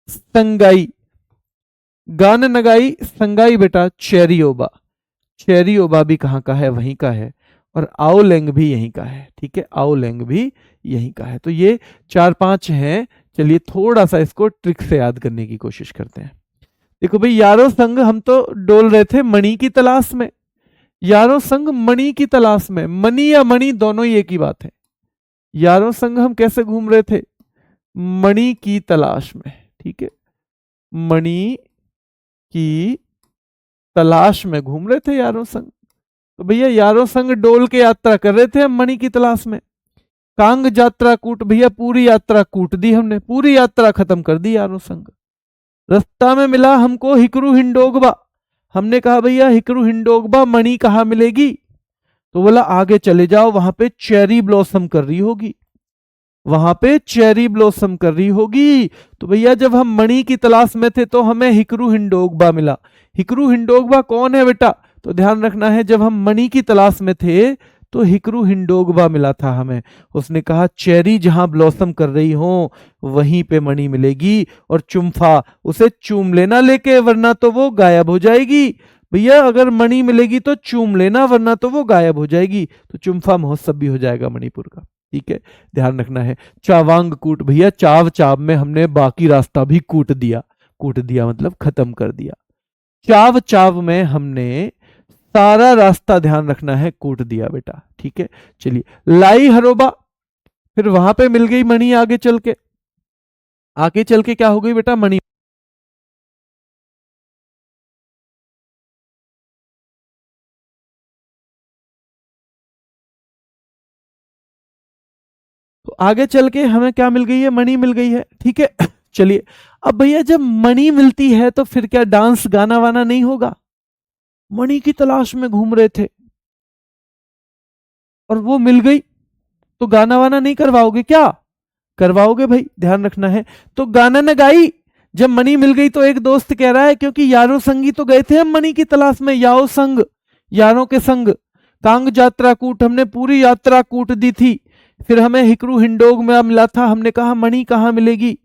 संगाई, गान नगाई संगाई बेटा चेरियोबा, चेरियोबा भी कहाँ का है? वहीं का है। और आओलेंग भी यहीं का है। ठीक है, आओलेंग भी यहीं का है। तो ये 4-5 हैं। चलिए थोड़ा सा इसको ट्रिक से याद करने की कोशिश करते हैं। देखो भाई, यारो संग हम तो डोल रहे थे मणि की तलाश में, यारो संग मणि की तलाश में, मणि या मणि दोनों ही एक ही बात है। यारो संग हम कैसे घूम रहे थे? मणि की तलाश में। ठीक है, मणि की तलाश में घूम रहे थे यारों संग। तो भैया यारों संग डोल के यात्रा कर रहे थे हम मणि की तलाश में। कांग यात्रा कूट, भैया पूरी यात्रा कूट दी हमने, पूरी यात्रा खत्म कर दी यारों संग। रास्ता में मिला हमको हिकरू हिंडोगबा, हमने कहा भैया हिकरू हिंडोगबा मणि कहाँ मिलेगी? तो बोला आगे चले जाओ, वहां पे चेरी ब्लॉसम कर रही होगी, वहां पे चेरी ब्लॉसम कर रही होगी। तो भैया जब हम मणि की तलाश में थे तो हमें हिकरू हिंडोगबा मिला। हिकरू हिंडोगबा कौन है बेटा? तो ध्यान रखना है, जब हम मणि की तलाश में थे तो हिकरू हिंडोगबा मिला था हमें। उसने कहा चेरी जहां ब्लॉसम कर रही हो वहीं पे मणि मिलेगी, और चुम्फा, उसे चूम लेना लेके, वरना तो वो गायब हो जाएगी। भैया अगर मणि मिलेगी तो चूम लेना, वरना तो वो गायब हो जाएगी। तो चुम्फा महोत्सव भी हो जाएगा मणिपुर का, ठीक है, ध्यान रखना है। चावांग कूट, भैया चाव चाव में हमने बाकी रास्ता भी कूट दिया। कूट दिया मतलब खत्म कर दिया। चाव चाव में हमने सारा रास्ता, ध्यान रखना है, कूट दिया बेटा, ठीक है। चलिए लाई हरोबा, फिर वहां पे मिल गई मणि। आगे चल के, आगे चल के क्या हो गई बेटा? मणि। तो आगे चल के हमें क्या मिल गई है? मणि मिल गई है, ठीक है। चलिए अब भैया जब मणि मिलती है तो फिर क्या डांस गाना वाना नहीं होगा? मणि की तलाश में घूम रहे थे और वो मिल गई, तो गाना वाना नहीं करवाओगे क्या? करवाओगे भाई, ध्यान रखना है। तो गाना न गाई, जब मणि मिल गई तो एक दोस्त कह रहा है, क्योंकि यारों संगी तो गए थे हम मणि की तलाश में, याओ संग, यारों के संग, कांग यात्रा कूट, हमने पूरी यात्रा कूट दी थी। फिर हमें हिकरू हिंडोग में मिला था। हमने कहा मणि कहाँ मिलेगी?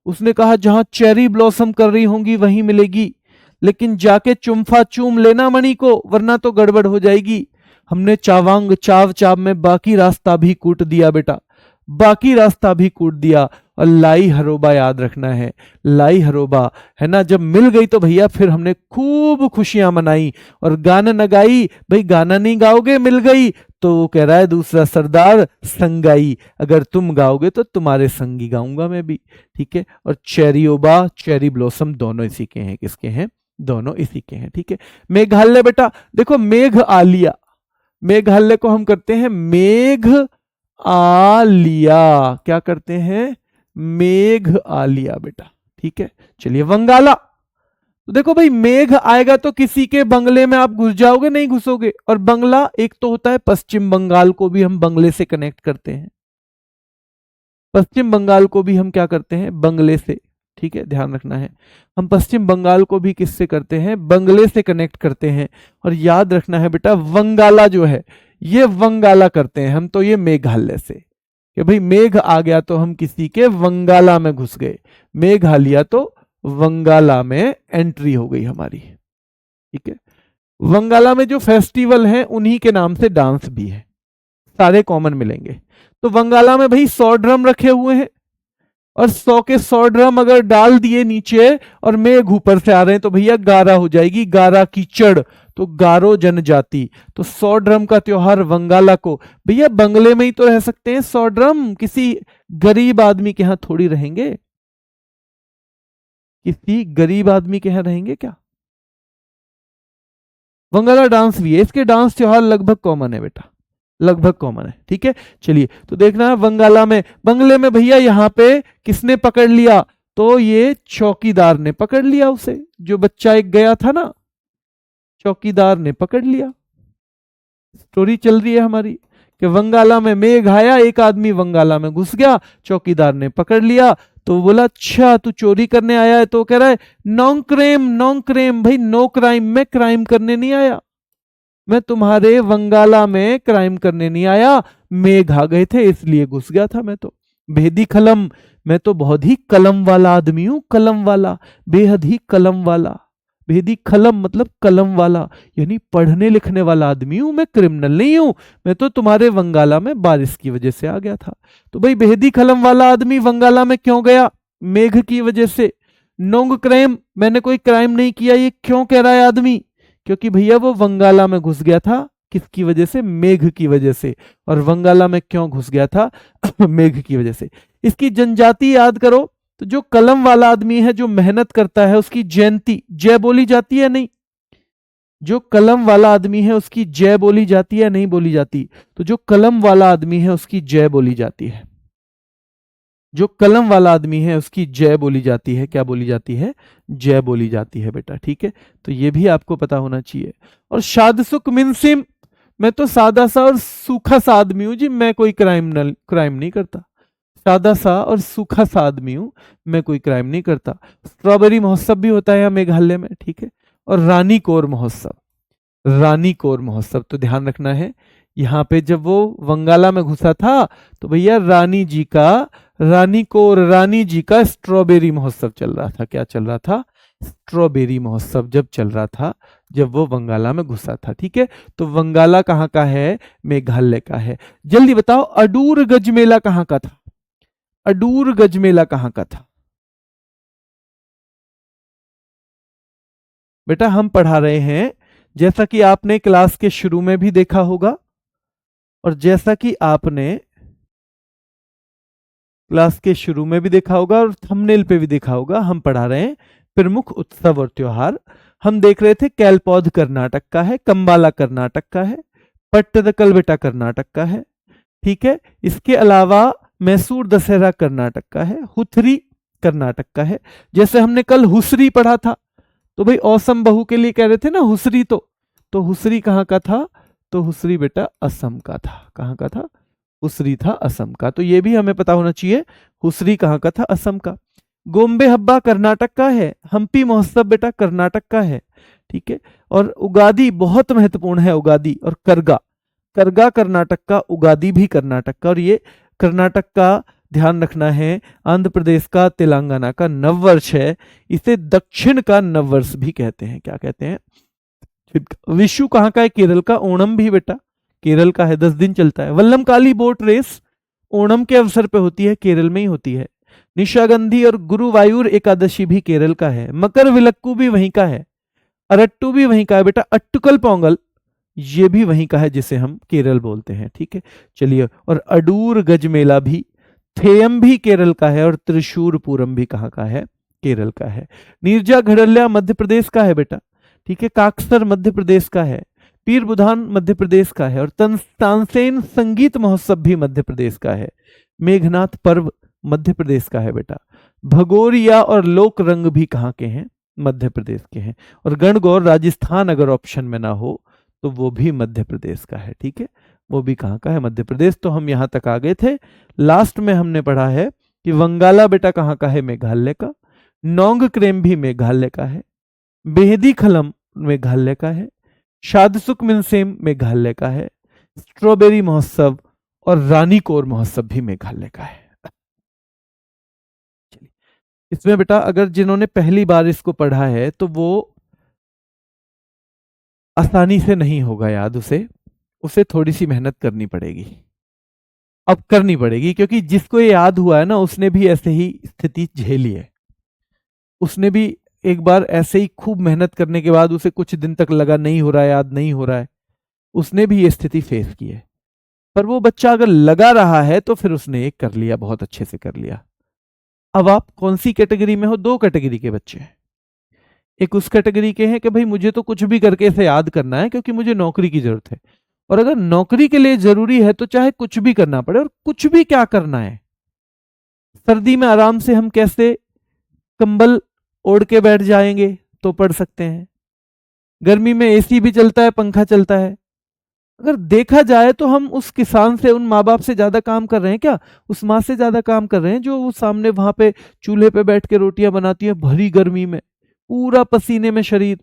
उसने कहा जहां चेरी ब्लॉसम कर रही होंगी वहीं मिलेगी, लेकिन जाके चुम्फा चूम लेना मणि को, वरना तो गड़बड़ हो जाएगी। हमने चावांग चाव चाव में बाकी रास्ता भी कूट दिया बेटा, बाकी रास्ता भी कूट दिया। और लाई हरोबा याद रखना है, लाई हरोबा है ना, जब मिल गई तो भैया फिर हमने खूब खुशियां मनाई। और गाना न गाई, भाई गाना नहीं गाओगे, मिल गई तो वो कह रहा है दूसरा सरदार, संगाई, अगर तुम गाओगे तो तुम्हारे संगी गाऊंगा मैं भी, ठीक है। और चेरियोबा, चेरी ब्लॉसम दोनों इसी के हैं, किसके हैं? दोनों इसी के हैं, ठीक है। मेघालय बेटा देखो, मेघ आलिया, मेघालय को हम करते हैं मेघ आलिया, क्या करते हैं? मेघ आलिया बेटा, ठीक है। चलिए वंगाला, तो देखो भाई मेघ आएगा तो किसी के बंगले में आप घुस जाओगे? नहीं घुसोगे। और बंगला एक तो होता है, पश्चिम बंगाल को भी हम बंगले से कनेक्ट करते हैं, पश्चिम बंगाल को भी हम क्या करते हैं? बंगले से, ठीक है, ध्यान रखना है। हम पश्चिम बंगाल को भी किससे करते हैं? बंगले से कनेक्ट करते हैं। और याद रखना है बेटा, वंगाला जो है ये वंगाला करते हैं हम तो, ये मेघालय से, कि भाई मेघ आ गया तो हम किसी के वंगाला में घुस गए, मेघालय तो वंगाला में एंट्री हो गई हमारी, ठीक है। वंगाला में जो फेस्टिवल हैं उन्हीं के नाम से डांस भी है, सारे कॉमन मिलेंगे। तो वंगाला में भाई 100 ड्रम रखे हुए हैं, और 100 के 100 ड्रम अगर डाल दिए नीचे और मेघ ऊपर से आ रहे हैं तो भैया गारा हो जाएगी, गारा कीचड़, तो गारो जनजाति। तो 100 ड्रम का त्योहार वंगाला को, भैया बंगले में ही तो रह सकते हैं 100 ड्रम, किसी गरीब आदमी के यहां थोड़ी रहेंगे, किसी गरीब आदमी के यहां रहेंगे क्या? वंगाला डांस भी है, इसके डांस त्योहार लगभग कॉमन है बेटा, लगभग कॉमन है, ठीक है। चलिए तो देखना है वंगाला में, बंगले में भैया यहां पे किसने पकड़ लिया? तो ये चौकीदार ने पकड़ लिया उसे, जो बच्चा एक गया था ना, चौकीदार ने पकड़ लिया। स्टोरी चल रही है हमारी कि वंगाला में मेघ आया, एक आदमी वंगाला में घुस गया, चौकीदार ने पकड़ लिया। तो बोला अच्छा तू चोरी करने आया है? तो कह रहा है नॉन क्राइम, नॉन क्राइम, भाई नो क्राइम, मैं क्राइम करने नहीं आया, मैं तुम्हारे वंगाला में क्राइम करने नहीं आया, मेघ आ गए थे इसलिए घुस गया था मैं तो। भेदी खलम, मैं तो बहुत ही कलम वाला आदमी हूं, कलम वाला, बेहद ही कलम वाला। भेदी खलम मतलब कलम वाला, यानी पढ़ने लिखने वाला आदमी हूं मैं, क्रिमिनल नहीं हूं, मैं तो तुम्हारे वंगाला में बारिश की वजह से आ गया था। तो भाई भेदी खलम वाला आदमी वंगाला में क्यों गया? मेघ की वजह से। नोंग क्राइम, मैंने कोई क्राइम नहीं किया, ये क्यों कह रहा है आदमी? क्योंकि भैया वो वंगाला में घुस गया था, किसकी वजह से? मेघ की वजह से। और वंगाला में क्यों घुस गया था? मेघ की वजह से। इसकी जनजाति याद करो, तो जो कलम वाला आदमी है, जो मेहनत करता है, उसकी जयंती, जय बोली जाती है नहीं? जो कलम वाला आदमी है उसकी जय बोली जाती है नहीं बोली जाती? तो जो कलम वाला आदमी है उसकी जय बोली जाती है, जो कलम वाला आदमी है उसकी जय बोली जाती है। क्या बोली जाती है? जय बोली जाती है बेटा, ठीक है। तो ये भी आपको पता होना चाहिए। और शादसुक मिनसिम, मैं तो सादा सा और सूखा सा आदमी हूं जी, मैं कोई क्राइम नहीं करता। सादा सा और सूखा सा आदमी हूं, मैं कोई क्राइम नहीं करता। स्ट्रॉबेरी महोत्सव भी होता है यहाँ मेघालय में, ठीक है। और रानी कोर महोत्सव, रानी कोर महोत्सव तो ध्यान रखना है। यहाँ पे जब वो वंगाला में घुसा था तो भैया रानी जी का स्ट्रॉबेरी महोत्सव चल रहा था। क्या चल रहा था? स्ट्रॉबेरी महोत्सव जब चल रहा था, जब वो वंगाला में घुसा था, ठीक है। तो वंगाला कहाँ का है? मेघालय का है। जल्दी बताओ, अडूर गज मेला कहाँ का था? अडूर गज मेला कहाँ का था? बेटा हम पढ़ा रहे हैं, जैसा कि आपने क्लास के शुरू में भी देखा होगा और जैसा कि आपने क्लास के शुरू में भी देखा होगा और थंबनेल पे भी देखा होगा, हम पढ़ा रहे हैं प्रमुख उत्सव और त्योहार। हम देख रहे थे कैलपौध कर्नाटक का है, कंबाला कर्नाटक का है, पट्टदकल बेटा कर्नाटक का है, ठीक है। इसके अलावा मैसूर दशहरा कर्नाटक का है, हुथरी कर्नाटक का है। जैसे हमने कल हुसरी पढ़ा था, तो भाई औसम बहू के लिए कह रहे थे ना हुसरी, तो हुसरी कहाँ का था? तो हुसरी बेटा असम का था। कहाँ का था? हुसरी था असम का। तो ये भी हमें पता होना चाहिए, हुसरी कहाँ का था? असम का। गोम्बे हब्बा कर्नाटक का है, हम्पी महोत्सव बेटा कर्नाटक का है, ठीक है। और उगादी बहुत महत्वपूर्ण है, उगादी और करगा, करगा कर्नाटक का, उगादी भी कर्नाटक का। और ये कर्नाटक का ध्यान रखना है, आंध्र प्रदेश का, तेलंगाना का नववर्ष है। इसे दक्षिण का नववर्ष भी कहते हैं। क्या कहते हैं? विशु कहाँ का है? केरल का। ओणम भी बेटा केरल का है, 10 दिन चलता है। वल्लमकाली बोट रेस ओणम के अवसर पे होती है, केरल में ही होती है। निशागंधी और गुरुवायूर एकादशी भी केरल का है। मकर विलक्कू भी वहीं का है। अरट्टू भी वहीं का है बेटा। अट्टुकल पोंगल ये भी वहीं का है, जिसे हम केरल बोलते हैं, ठीक है। चलिए, और अडूर गज मेला भी, थेयम भी केरल का है और त्रिशूर पूरम भी कहाँ का है? केरल का है। नीरजा घड़ल्या मध्य प्रदेश का है बेटा, ठीक है। काकसर मध्य प्रदेश का है। पीर बुधान मध्य प्रदेश का है। और तानसेन संगीत महोत्सव भी मध्य प्रदेश का है। मेघनाथ पर्व मध्य प्रदेश का है बेटा। भगोरिया और लोक रंग भी कहाँ के हैं? मध्य प्रदेश के हैं। और गणगौर राजस्थान अगर ऑप्शन में ना हो तो वो भी मध्य प्रदेश का है, ठीक है। वो भी कहाँ का है? मध्य प्रदेश। तो हम यहां तक आ गए थे। लास्ट में हमने पढ़ा है कि वंगाला बेटा कहाँ का है? मेघालय का। नोंग क्रेम भी मेघालय का है। बेहदी खलम मेघालय का है। शादसुक मिनसेम मेघालय का है। स्ट्रॉबेरी महोत्सव और रानी कोर महोत्सव भी मेघालय का है। चलिए, इसमें बेटा अगर जिन्होंने पहली बार इसको पढ़ा है तो वो आसानी से नहीं होगा याद, उसे उसे थोड़ी सी मेहनत करनी पड़ेगी। अब करनी पड़ेगी, क्योंकि जिसको ये याद हुआ है ना, उसने भी ऐसे ही स्थिति झेली है। उसने भी एक बार ऐसे ही खूब मेहनत करने के बाद उसे कुछ दिन तक लगा नहीं हो रहा है, याद नहीं हो रहा है, उसने भी ये स्थिति फेस की है। पर वो बच्चा अगर लगा रहा है तो फिर उसने एक कर लिया, बहुत अच्छे से कर लिया। अब आप कौन सी कैटेगरी में हो? दो कैटेगरी के बच्चे हैं। एक उस कैटेगरी के हैं कि भाई मुझे तो कुछ भी करके इसे याद करना है, क्योंकि मुझे नौकरी की जरूरत है। और अगर नौकरी के लिए जरूरी है तो चाहे कुछ भी करना पड़े। और कुछ भी क्या करना है? सर्दी में आराम से हम कैसे कंबल ओढ़ के बैठ जाएंगे तो पढ़ सकते हैं। गर्मी में एसी भी चलता है, पंखा चलता है। अगर देखा जाए तो हम उस किसान से, उन माँ बाप से ज्यादा काम कर रहे हैं क्या? उस माँ से ज्यादा काम कर रहे हैं जो वो सामने वहां पे चूल्हे पे बैठ के रोटियां बनाती है भरी गर्मी में, पूरा पसीने में शरीर।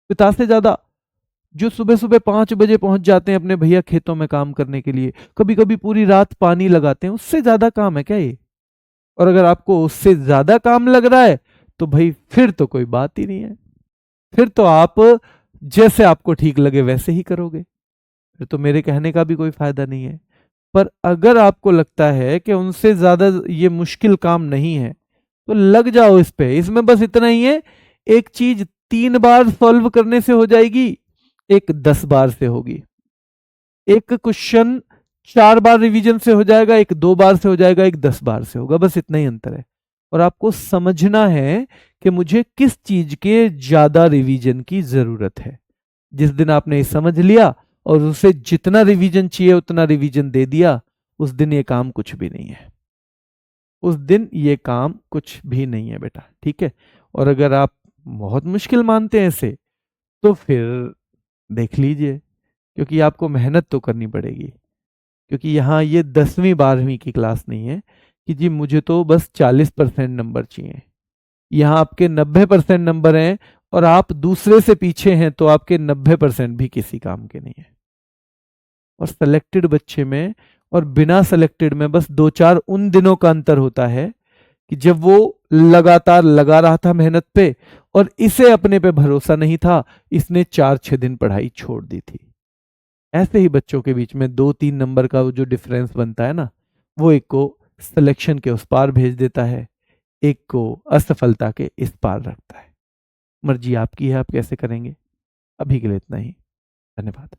पिता से ज्यादा जो सुबह सुबह 5 बजे पहुंच जाते हैं अपने भैया खेतों में काम करने के लिए, कभी कभी पूरी रात पानी लगाते हैं, उससे ज्यादा काम है क्या ये? और अगर आपको उससे ज्यादा काम लग रहा है तो भाई फिर तो कोई बात ही नहीं है। फिर तो आप जैसे आपको ठीक लगे वैसे ही करोगे, फिर तो मेरे कहने का भी कोई फायदा नहीं है। पर अगर आपको लगता है कि उनसे ज्यादा ये मुश्किल काम नहीं है तो लग जाओ इस पे। इसमें बस इतना ही है, एक चीज 3 बार सॉल्व करने से हो जाएगी, एक 10 बार से होगी। एक क्वेश्चन 4 बार रिवीजन से हो जाएगा, एक 2 बार से हो जाएगा, एक 10 बार से होगा। बस इतना ही अंतर है। और आपको समझना है कि मुझे किस चीज के ज्यादा रिवीजन की जरूरत है। जिस दिन आपने ये समझ लिया और उसे जितना रिवीजन चाहिए उतना रिवीजन दे दिया, उस दिन ये काम कुछ भी नहीं है। उस दिन ये काम कुछ भी नहीं है बेटा, ठीक है। और अगर आप बहुत मुश्किल मानते हैं इसे तो फिर देख लीजिए क्योंकि आपको मेहनत तो करनी पड़ेगी, क्योंकि यहाँ ये 10वीं 12वीं की क्लास नहीं है कि जी मुझे तो बस 40% नंबर चाहिए। यहाँ आपके 90% नंबर हैं और आप दूसरे से पीछे हैं तो आपके 90% भी किसी काम के नहीं है। और सेलेक्टेड बच्चे में और बिना सेलेक्टेड में बस 2-4 उन दिनों का अंतर होता है कि जब वो लगातार लगा रहा था मेहनत पे और इसे अपने पे भरोसा नहीं था, इसने 4-6 दिन पढ़ाई छोड़ दी थी। ऐसे ही बच्चों के बीच में 2-3 नंबर का वो जो डिफरेंस बनता है ना, वो एक को सिलेक्शन के उस पार भेज देता है, एक को असफलता के इस पार रखता है। मर्जी आपकी है, आप कैसे करेंगे। अभी के लिए इतना ही। धन्यवाद।